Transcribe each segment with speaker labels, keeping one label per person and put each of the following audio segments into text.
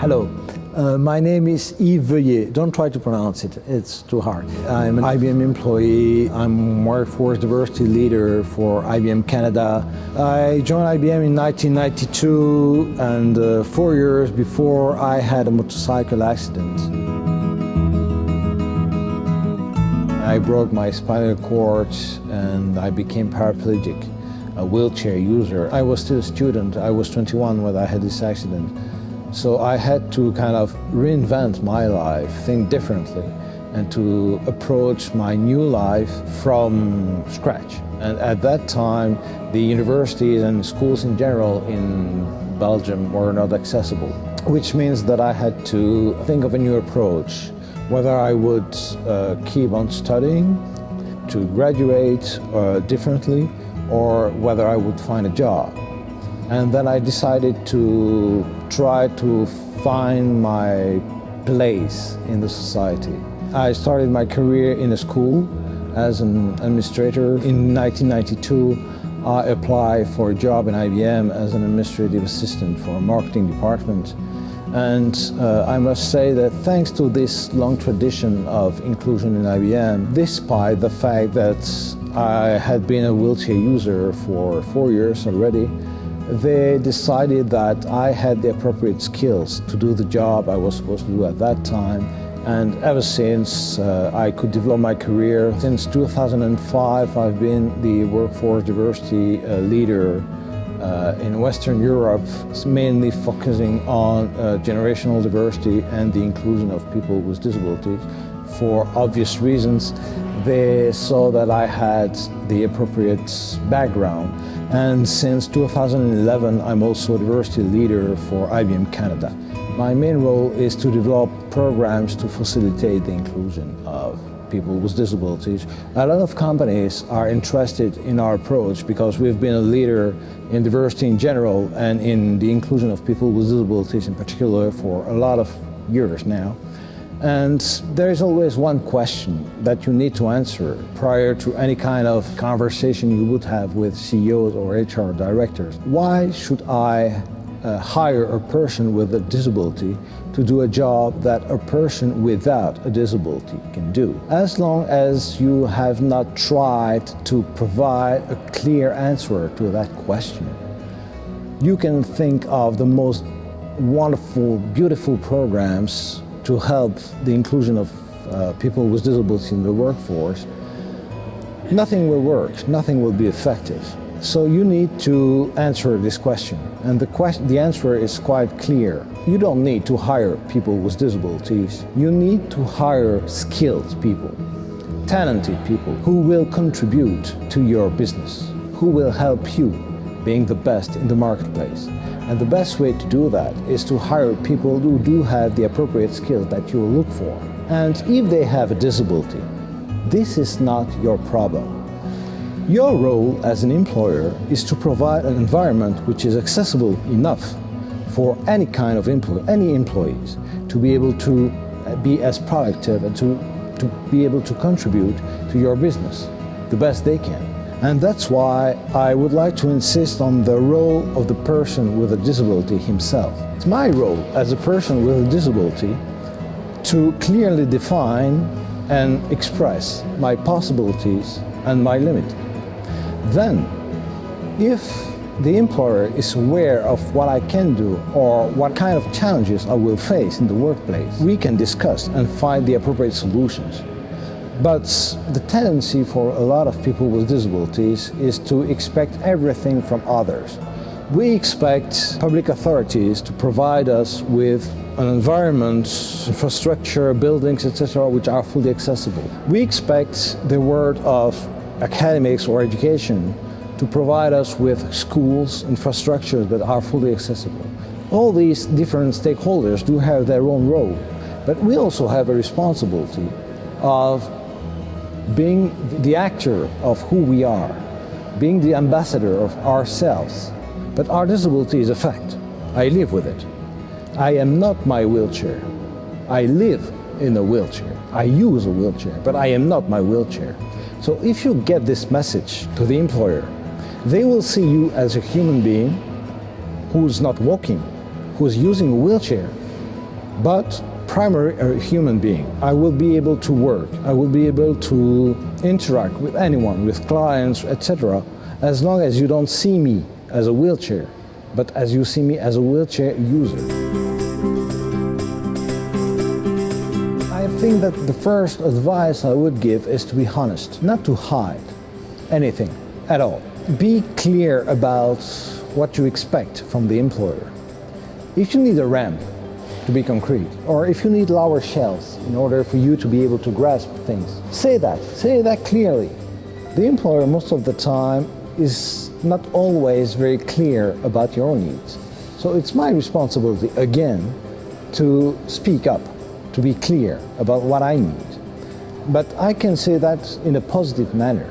Speaker 1: Hello, my name is Yves Veuillet. Don't try to pronounce it, it's too hard. I'm an IBM employee. I'm workforce diversity leader for IBM Canada. I joined IBM in 1992, and 4 years before I had a motorcycle accident. I broke my spinal cord and I became paraplegic, a wheelchair user. I was still a student. I was 21 when I had this accident. So I had to kind of reinvent my life, think differently, and to approach my new life from scratch. And at that time, the universities and schools in general in Belgium were not accessible, which means that I had to think of a new approach, whether I would keep on studying to graduate differently, or whether I would find a job. And then I decided to try to find my place in the society. I started my career in a school as an administrator. In 1992, I applied for a job in IBM as an administrative assistant for a marketing department. And I must say that thanks to this long tradition of inclusion in IBM, despite the fact that I had been a wheelchair user for 4 years already, they decided that I had the appropriate skills to do the job I was supposed to do at that time. And ever since, I could develop my career. Since 2005, I've been the workforce diversity leader in Western Europe, mainly focusing on generational diversity and the inclusion of people with disabilities. For obvious reasons, they saw that I had the appropriate background. And since 2011, I'm also a diversity leader for IBM Canada. My main role is to develop programs to facilitate the inclusion of people with disabilities. A lot of companies are interested in our approach because we've been a leader in diversity in general and in the inclusion of people with disabilities in particular for a lot of years now. And there is always one question that you need to answer prior to any kind of conversation you would have with CEOs or HR directors. Why should I hire a person with a disability to do a job that a person without a disability can do? As long as you have not tried to provide a clear answer to that question, you can think of the most wonderful, beautiful programs to help the inclusion of people with disabilities in the workforce. Nothing will work, nothing will be effective. So you need to answer this question. And the answer is quite clear. You don't need to hire people with disabilities. You need to hire skilled people, talented people who will contribute to your business, who will help you being the best in the marketplace. And the best way to do that is to hire people who do have the appropriate skills that you will look for. And if they have a disability, this is not your problem. Your role as an employer is to provide an environment which is accessible enough for any kind of any employees to be able to be as productive and to be able to contribute to your business the best they can. And that's why I would like to insist on the role of the person with a disability himself. It's my role as a person with a disability to clearly define and express my possibilities and my limit. Then, if the employer is aware of what I can do or what kind of challenges I will face in the workplace, we can discuss and find the appropriate solutions. But the tendency for a lot of people with disabilities is to expect everything from others. We expect public authorities to provide us with an environment, infrastructure, buildings, etc., which are fully accessible. We expect the world of academics or education to provide us with schools, infrastructures that are fully accessible. All these different stakeholders do have their own role, but we also have a responsibility of being the actor of who we are, being the ambassador of ourselves. But our disability is a fact. I live with it. I am not my wheelchair. I live in a wheelchair. I use a wheelchair, but I am not my wheelchair. So if you get this message to the employer, they will see you as a human being who's not walking, who's using a wheelchair, but primary a human being. I will be able to work, I will be able to interact with anyone, with clients, etc., as long as you don't see me as a wheelchair, but as you see me as a wheelchair user. I think that the first advice I would give is to be honest, not to hide anything at all. Be clear about what you expect from the employer. If you need a ramp to be concrete, or if you need lower shelves in order for you to be able to grasp things, say that clearly. The employer most of the time is not always very clear about your needs. So it's my responsibility, again, to speak up, to be clear about what I need. But I can say that in a positive manner.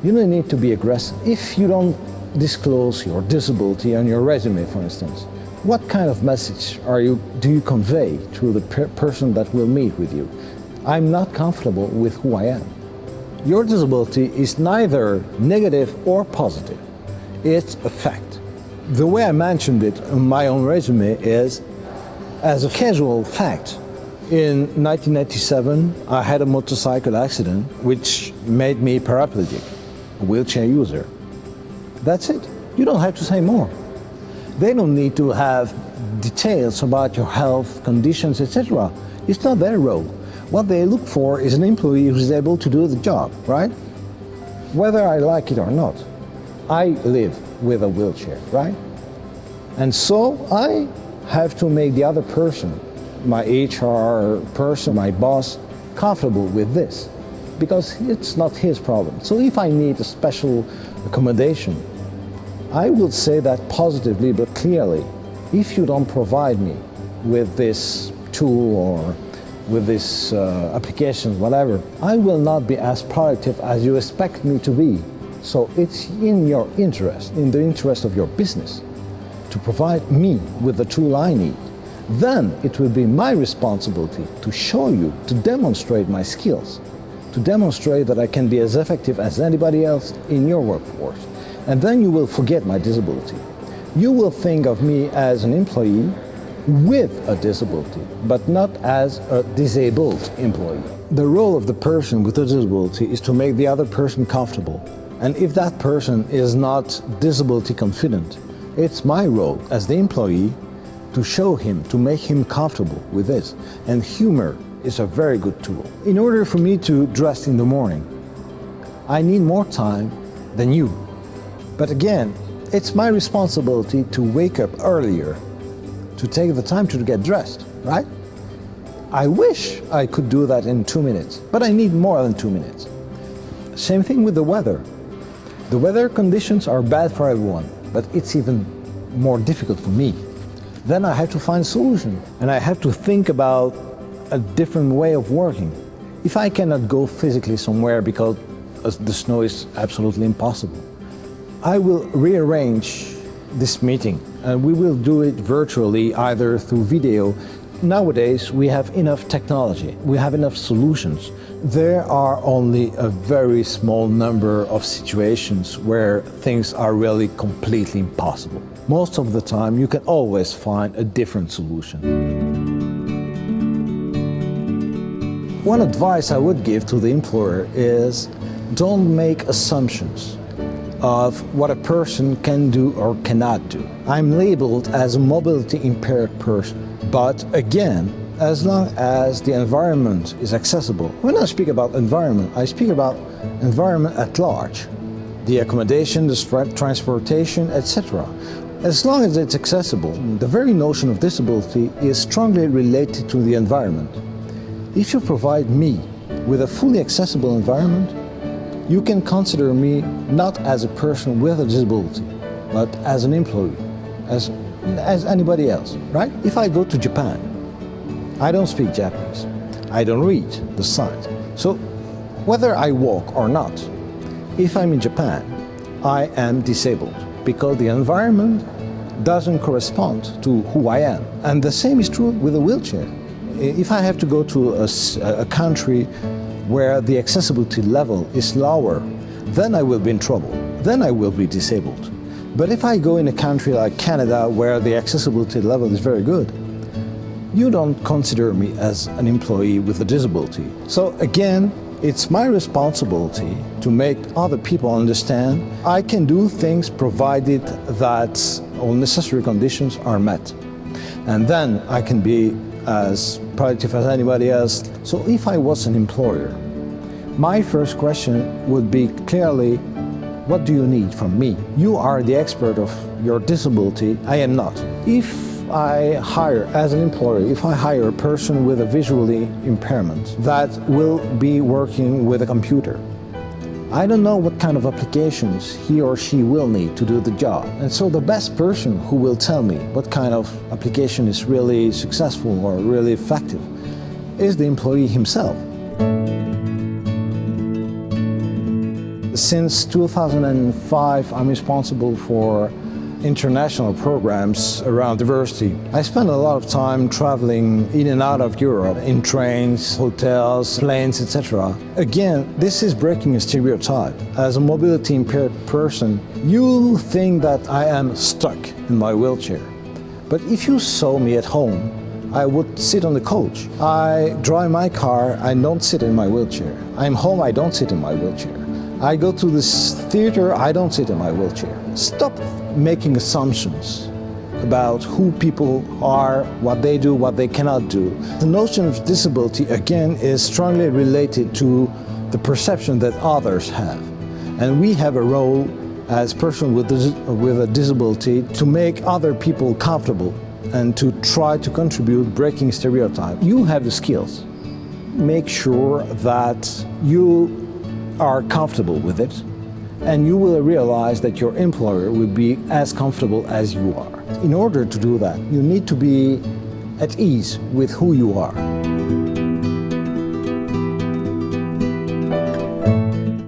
Speaker 1: You don't need to be aggressive. If you don't disclose your disability on your resume, for instance, what kind of message do you convey to the person that will meet with you? I'm not comfortable with who I am. Your disability is neither negative or positive. It's a fact. The way I mentioned it on my own resume is as a casual fact. In 1997, I had a motorcycle accident which made me paraplegic, a wheelchair user. That's it. You don't have to say more. They don't need to have details about your health, conditions, etc. It's not their role. What they look for is an employee who's able to do the job, right? Whether I like it or not. I live with a wheelchair, right? And so I have to make the other person, my HR person, my boss, comfortable with this, because it's not his problem. So if I need a special accommodation, I will say that positively but clearly. If you don't provide me with this tool or with this application, whatever, I will not be as productive as you expect me to be. So it's in your interest, in the interest of your business, to provide me with the tool I need. Then it will be my responsibility to show you, to demonstrate my skills, to demonstrate that I can be as effective as anybody else in your workforce. And then you will forget my disability. You will think of me as an employee with a disability, but not as a disabled employee. The role of the person with a disability is to make the other person comfortable. And if that person is not disability confident, it's my role as the employee to show him, to make him comfortable with this. And humor is a very good tool. In order for me to dress in the morning, I need more time than you. But again, it's my responsibility to wake up earlier, to take the time to get dressed, right? I wish I could do that in 2 minutes, but I need more than 2 minutes. Same thing with the weather. The weather conditions are bad for everyone, but it's even more difficult for me. Then I have to find a solution, and I have to think about a different way of working. If I cannot go physically somewhere because the snow is absolutely impossible, I will rearrange this meeting, and we will do it virtually, either through video. Nowadays, we have enough technology, we have enough solutions. There are only a very small number of situations where things are really completely impossible. Most of the time, you can always find a different solution. One advice I would give to the employer is don't make assumptions of what a person can do or cannot do. I'm labeled as a mobility impaired person, but again, as long as the environment is accessible. When I speak about environment, I speak about environment at large. The accommodation, the transportation, etc. As long as it's accessible, the very notion of disability is strongly related to the environment. If you provide me with a fully accessible environment, you can consider me not as a person with a disability, but as an employee, as anybody else, right? If I go to Japan, I don't speak Japanese. I don't read the signs. So whether I walk or not, if I'm in Japan, I am disabled because the environment doesn't correspond to who I am. And the same is true with a wheelchair. If I have to go to a country where the accessibility level is lower, then I will be in trouble. Then I will be disabled. But if I go in a country like Canada where the accessibility level is very good, you don't consider me as an employee with a disability. So again, it's my responsibility to make other people understand I can do things provided that all necessary conditions are met. And then I can be as productive as anybody else. So if I was an employer, my first question would be clearly, what do you need from me? You are the expert of your disability, I am not. If I hire, as an employer, if I hire a person with a visually impairment that will be working with a computer, I don't know what kind of applications he or she will need to do the job. And so the best person who will tell me what kind of application is really successful or really effective is the employee himself. Since 2005, I'm responsible for international programs around diversity. I spend a lot of time traveling in and out of Europe in trains, hotels, planes, etc. Again, this is breaking a stereotype. As a mobility impaired person, you think that I am stuck in my wheelchair. But if you saw me at home, I would sit on the couch. I drive my car, I don't sit in my wheelchair. I'm home, I don't sit in my wheelchair. I go to this theater, I don't sit in my wheelchair. Stop making assumptions about who people are, what they do, what they cannot do. The notion of disability, again, is strongly related to the perception that others have. And we have a role as person with a disability to make other people comfortable and to try to contribute breaking stereotypes. You have the skills. Make sure that you are comfortable with it, and you will realize that your employer will be as comfortable as you are. In order to do that, you need to be at ease with who you are.